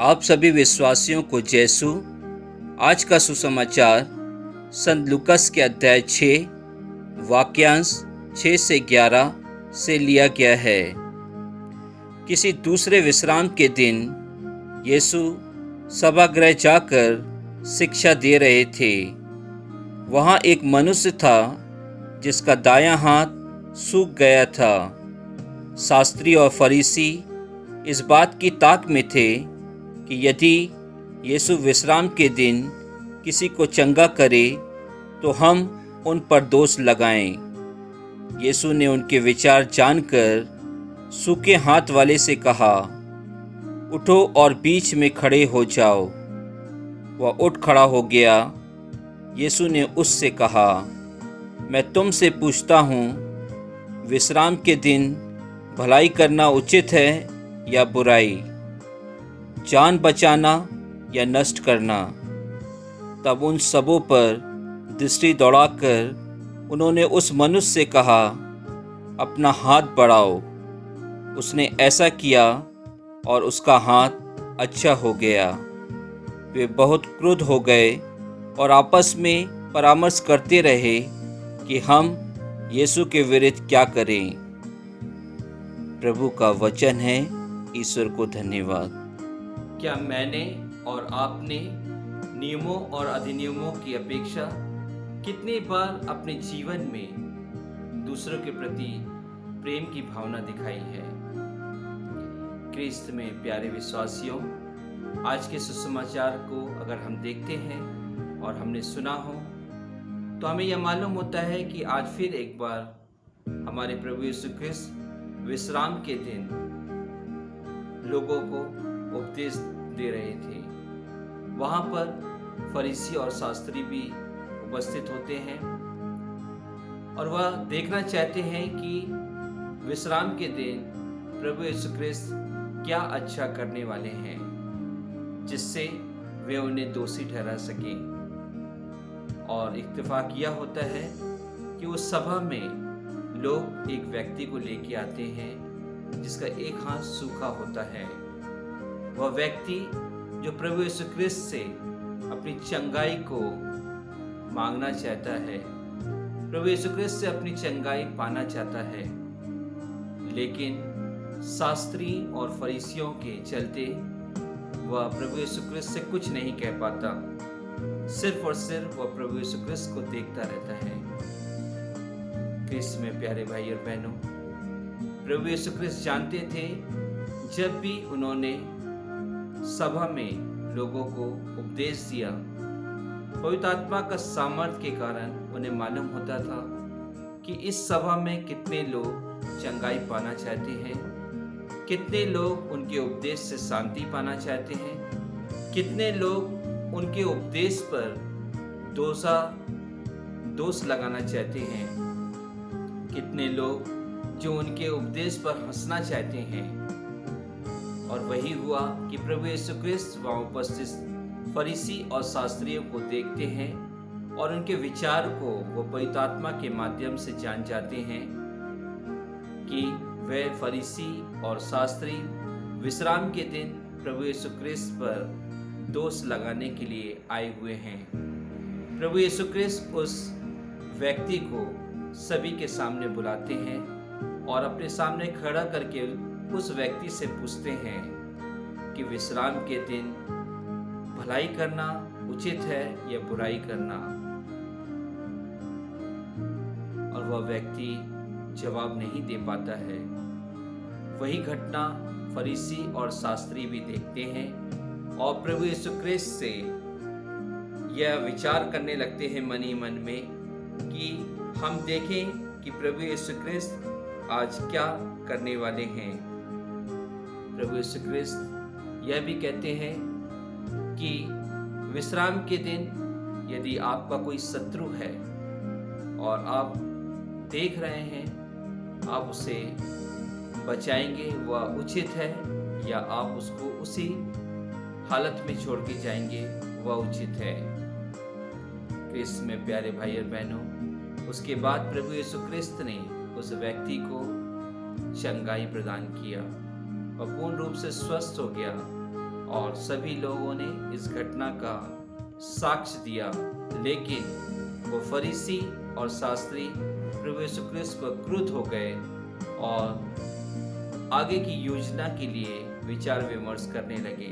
आप सभी विश्वासियों को जैसु। आज का सुसमाचार संत लूकस के अध्याय 6 वाक्यांश 6 से 11 से लिया गया है। किसी दूसरे विश्राम के दिन यीशु सभागृह जाकर शिक्षा दे रहे थे। वहाँ एक मनुष्य था जिसका दायां हाथ सूख गया था। शास्त्री और फरीसी इस बात की ताक में थे कि यदि यीशु विश्राम के दिन किसी को चंगा करे तो हम उन पर दोष लगाएं। यीशु ने उनके विचार जानकर सूखे हाथ वाले से कहा, उठो और बीच में खड़े हो जाओ। वह उठ खड़ा हो गया। यीशु ने उससे कहा, मैं तुमसे पूछता हूँ, विश्राम के दिन भलाई करना उचित है या बुराई, जान बचाना या नष्ट करना? तब उन सबों पर दृष्टि दौड़ाकर उन्होंने उस मनुष्य से कहा, अपना हाथ बढ़ाओ। उसने ऐसा किया और उसका हाथ अच्छा हो गया। वे बहुत क्रुद्ध हो गए और आपस में परामर्श करते रहे कि हम यीशु के विरुद्ध क्या करें। प्रभु का वचन है। ईश्वर को धन्यवाद। क्या मैंने और आपने नियमों और अधिनियमों की अपेक्षा कितनी बार अपने जीवन में दूसरों के प्रति प्रेम की भावना दिखाई है? क्रिस्त में प्यारे विश्वासियों, आज के सुसमाचार को अगर हम देखते हैं और हमने सुना हो तो हमें यह मालूम होता है कि आज फिर एक बार हमारे प्रभु यीशु ख्रिस्त विश्राम के दिन लोगों को उपदेश दे रहे थे। वहाँ पर फरीसी और शास्त्री भी उपस्थित होते हैं और वह देखना चाहते हैं कि विश्राम के दिन प्रभु यीशु ख्रिस्त क्या अच्छा करने वाले हैं जिससे वे उन्हें दोषी ठहरा सकें। और इत्तेफाक यह होता है कि उस सभा में लोग एक व्यक्ति को लेके आते हैं जिसका एक हाथ सूखा होता है। वह व्यक्ति जो प्रभु यीशु ख्रिस्त से अपनी चंगाई को मांगना चाहता है, प्रभु यीशु ख्रिस्त से अपनी चंगाई पाना चाहता है, लेकिन शास्त्री और फरीसियों के चलते वह प्रभु यीशु ख्रिस्त से कुछ नहीं कह पाता। सिर्फ और सिर्फ वह प्रभु यीशु ख्रिस्त को देखता रहता है। क्रिस्त में प्यारे भाई और बहनों, प्रभु यीशु ख्रिस्त जानते थे जब भी उन्होंने सभा में लोगों को उपदेश दिया, पवित्र आत्मा का सामर्थ्य के कारण उन्हें मालूम होता था कि इस सभा में कितने लोग चंगाई पाना चाहते हैं, कितने लोग उनके उपदेश से शांति पाना चाहते हैं, कितने लोग उनके उपदेश पर दोष लगाना चाहते हैं, कितने लोग जो उनके उपदेश पर हंसना चाहते हैं। और वही हुआ कि प्रभु यीशु ख्रिस्त वहाँ उपस्थित फरीसी और शास्त्रियों को देखते हैं और उनके विचार को वो पवित्र आत्मा के माध्यम से जान जाते हैं कि वे फरीसी और शास्त्री विश्राम के दिन प्रभु यीशु ख्रिस्त पर दोष लगाने के लिए आए हुए हैं। प्रभु यीशु ख्रिस्त उस व्यक्ति को सभी के सामने बुलाते हैं और अपने सामने खड़ा करके उस व्यक्ति से पूछते हैं कि विश्राम के दिन भलाई करना उचित है या बुराई करना? और वह व्यक्ति जवाब नहीं दे पाता है। वही घटना फरीसी और शास्त्री भी देखते हैं और प्रभु यीशु ख्रिस्त से यह विचार करने लगते हैं मन ही मन में कि हम देखें कि प्रभु यीशु ख्रिस्त आज क्या करने वाले हैं। प्रभु यीशु ख्रिस्त यह भी कहते हैं कि विश्राम के दिन यदि आपका कोई शत्रु है और आप देख रहे हैं आप उसे बचाएंगे, वह उचित है, या आप उसको उसी हालत में छोड़ के जाएंगे, वह उचित है। क्रिस्त में प्यारे भाई और बहनों, उसके बाद प्रभु यीशु ख्रिस्त ने उस व्यक्ति को चंगाई प्रदान किया और पूर्ण रूप से स्वस्थ हो गया और सभी लोगों ने इस घटना का साक्ष्य दिया, लेकिन वो फरीसी और शास्त्री प्रभु यीशु क्रिस्त पर क्रुद्ध हो गए और आगे की योजना के लिए विचार विमर्श करने लगे।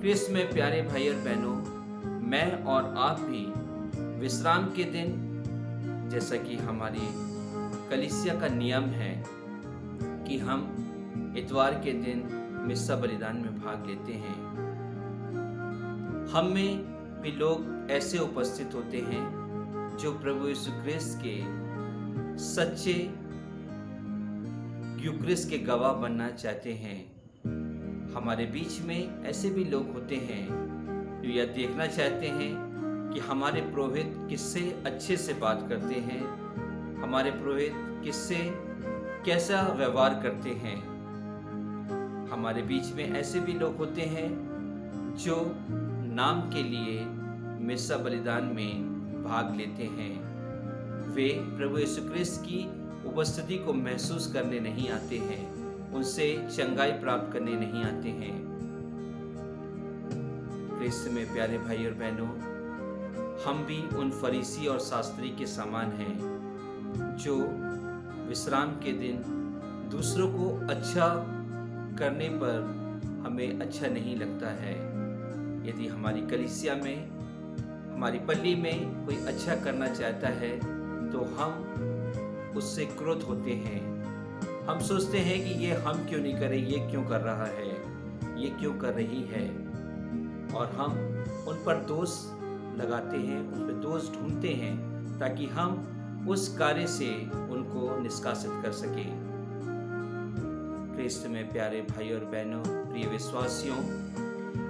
क्रिस्त में प्यारे भाई और बहनों, मैं और आप भी विश्राम के दिन, जैसा कि हमारी कलीसिया का नियम है कि हम इतवार के दिन मिस्सा बलिदान में भाग लेते हैं, हम में भी लोग ऐसे उपस्थित होते हैं जो प्रभु यीशु क्रिस्त के सच्चे यूक्रिस्ट के गवाह बनना चाहते हैं। हमारे बीच में ऐसे भी लोग होते हैं जो यह देखना चाहते हैं कि हमारे पुरोहित किससे अच्छे से बात करते हैं, हमारे पुरोहित किससे कैसा व्यवहार करते हैं। हमारे बीच में ऐसे भी लोग होते हैं जो नाम के लिए मिस्सा बलिदान में भाग लेते हैं। वे प्रभु यीशु क्रिस्त की उपस्थिति को महसूस करने नहीं आते हैं, उनसे चंगाई प्राप्त करने नहीं आते हैं। क्रिस्त में प्यारे भाई और बहनों, हम भी उन फरीसी और शास्त्री के समान हैं जो विश्राम के दिन दूसरों को अच्छा करने पर हमें अच्छा नहीं लगता है। यदि हमारी कलीसिया में, हमारी पल्ली में कोई अच्छा करना चाहता है तो हम उससे क्रोध होते हैं। हम सोचते हैं कि ये हम क्यों नहीं करें, ये क्यों कर रहा है, ये क्यों कर रही है, और हम उन पर दोष लगाते हैं, उन पर दोष ढूंढते हैं ताकि हम उस कार्य से उनको निष्कासित कर सकें। क्रिस्त में प्यारे भाई और बहनों, प्रिय विश्वासियों,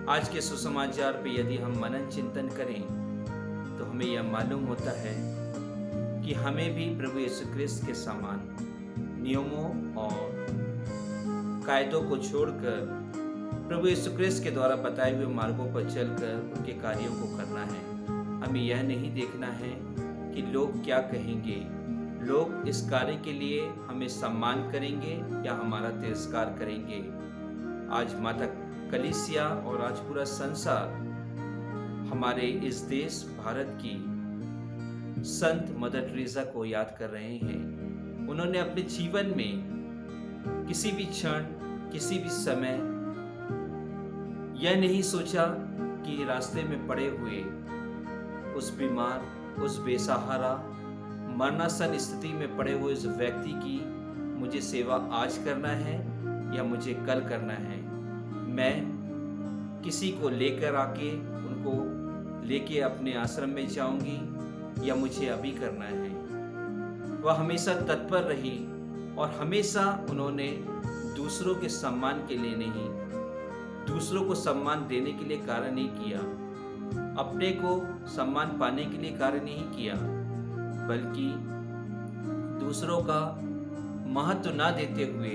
आज के सुसमाचार पे यदि हम मनन चिंतन करें तो हमें यह मालूम होता है कि हमें भी प्रभु यीशु क्रिस्त के समान नियमों और कायदों को छोड़कर प्रभु यीशु क्रिस्त के द्वारा बताए हुए मार्गों पर चलकर उनके कार्यों को करना है। हमें यह नहीं देखना है कि लोग क्या कहेंगे, लोग इस कार्य के लिए हमें सम्मान करेंगे या हमारा तिरस्कार करेंगे। आज माता कलीसिया और आज पूरा संसार हमारे इस देश भारत की संत मदर टेरेसा को याद कर रहे हैं। उन्होंने अपने जीवन में किसी भी क्षण, किसी भी समय यह नहीं सोचा कि रास्ते में पड़े हुए उस बीमार, उस बेसहारा, मरणासन स्थिति में पड़े हुए उस व्यक्ति की मुझे सेवा आज करना है या मुझे कल करना है। मैं किसी को लेकर आके उनको लेके अपने आश्रम में जाऊंगी या मुझे अभी करना है। वह हमेशा तत्पर रही और हमेशा उन्होंने दूसरों के सम्मान के लिए नहीं, दूसरों को सम्मान देने के लिए कार्य नहीं किया, अपने को सम्मान पाने के लिए कार्य नहीं किया, बल्कि दूसरों का महत्व ना देते हुए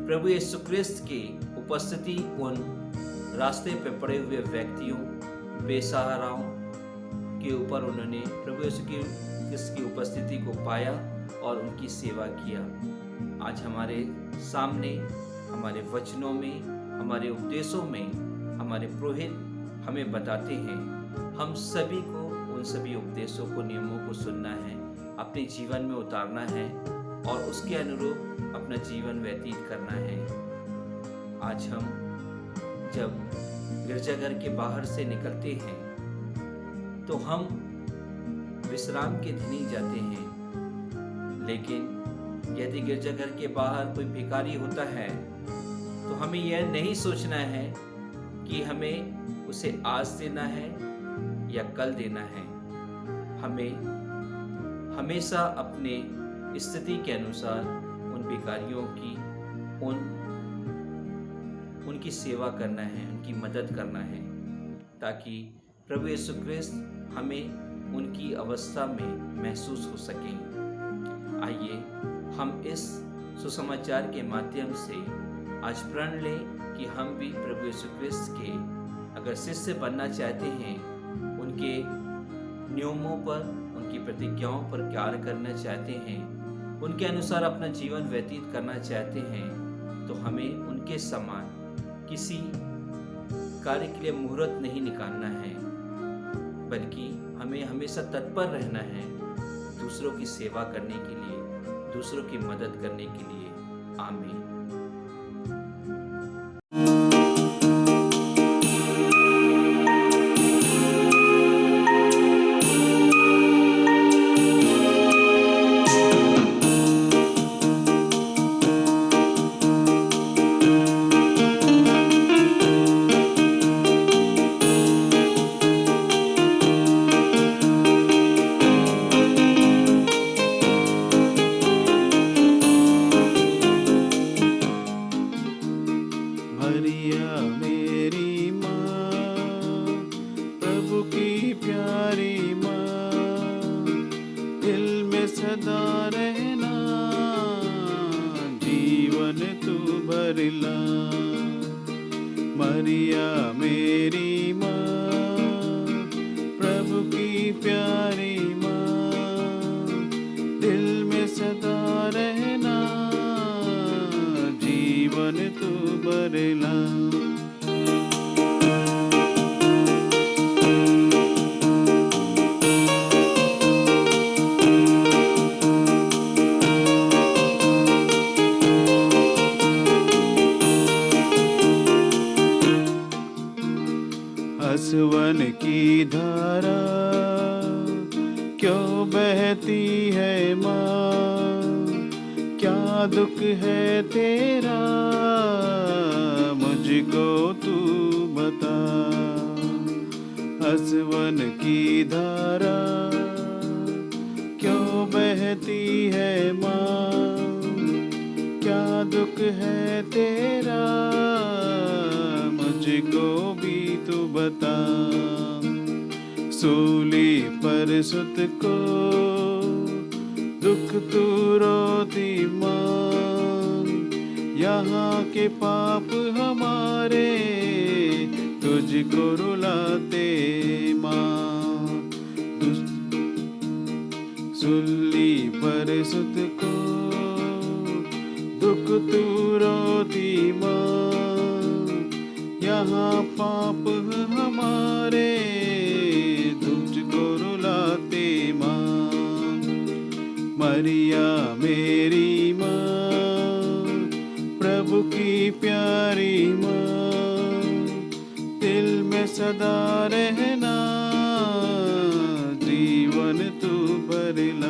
प्रभु यीशु क्रिस्त की उपस्थिति उन रास्ते पे पड़े हुए व्यक्तियों, बेसहाराओं के ऊपर उन्होंने प्रभु यीशु क्रिस्त की उपस्थिति को पाया और उनकी सेवा किया। आज हमारे सामने, हमारे वचनों में, हमारे उपदेशों में हमारे पुरोहित हमें बताते हैं, हम सभी को उन सभी उपदेशों को, नियमों को सुनना है, अपने जीवन में उतारना है और उसके अनुरूप अपना जीवन व्यतीत करना है। आज हम जब गिरजाघर के बाहर से निकलते हैं तो हम विश्राम के दिन ही जाते हैं, लेकिन यदि गिरजाघर के बाहर कोई भिखारी होता है तो हमें यह नहीं सोचना है कि हमें उसे आज देना है या कल देना है। हमें हमेशा अपने स्थिति के अनुसार उन भिखारियों की उनकी सेवा करना है, उनकी मदद करना है, ताकि प्रभु यीशु क्रिस्त हमें उनकी अवस्था में महसूस हो सके। आइए हम इस सुसमाचार के माध्यम से आज प्रण लें कि हम भी प्रभु यीशु क्रिस्त के अगर शिष्य बनना चाहते हैं, उनके नियमों पर, उनकी प्रतिज्ञाओं पर कार्य करना चाहते हैं, उनके अनुसार अपना जीवन व्यतीत करना चाहते हैं, तो हमें उनके समान किसी कार्य के लिए मुहूर्त नहीं निकालना है, बल्कि हमें हमेशा तत्पर रहना है दूसरों की सेवा करने के लिए, दूसरों की मदद करने के लिए। आमीन। मरिया मेरी माँ, प्रभु की प्यारी माँ, दिल में सदा रहना, जीवन तू भरला। मरिया मेरी माँ, प्रभु की प्यारी माँ, दिल में सदा रहना, जीवन तू भरला। हसवन की धारा क्यों बहती है माँ, क्या दुख है तेरा, मुझको तू बता। हसवन की धारा क्यों बहती है माँ, क्या दुख है तेरा, मुझको भी तू बता। सूली पर सुत को दुख तू रोती माँ, यहाँ के पाप हमारे तुझको रुलाते माँ। सूली पर सुत को दुख तू रोती माँ, यहाँ पाप हमारे तुझको रुलाते माँ। मरिया मेरी माँ, प्रभु की प्यारी माँ, दिल में सदा रहना, जीवन तू भरला।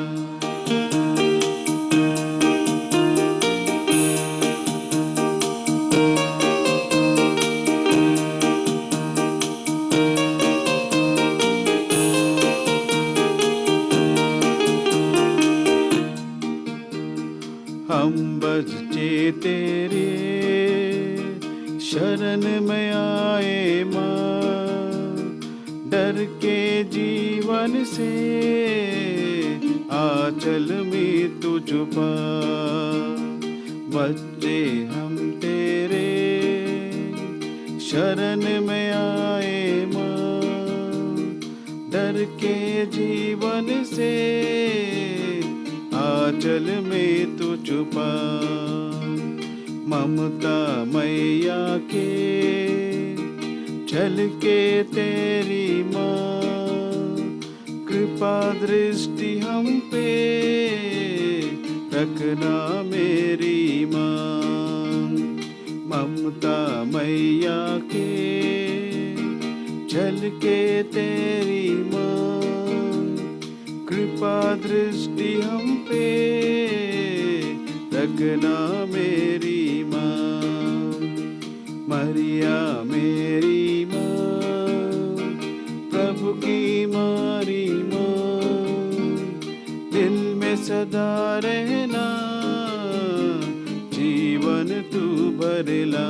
हम बच्चे तेरे शरण में आए माँ, डर के जीवन से आंचल में तू छुपा। बच्चे हम तेरे शरण में आए माँ, डर के जीवन से आंचल में तू छुपा। ममता मैया के चल के तेरी माँ, कृपा दृष्टि हम पे रखना मेरी माँ। ममता मैया के चल के तेरी माँ, कृपा दृष्टि हम पे रखना मेरी माँ। मरिया मेरी माँ, प्रभु की मारी माँ, दिल में सदा रहना, जीवन तू भरला।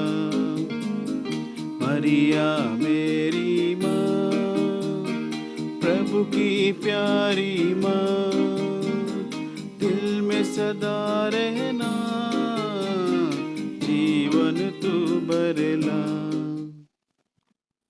मरिया मेरी माँ, प्रभु की प्यारी माँ, दिल में सदा रहना, जीवन तू भरला।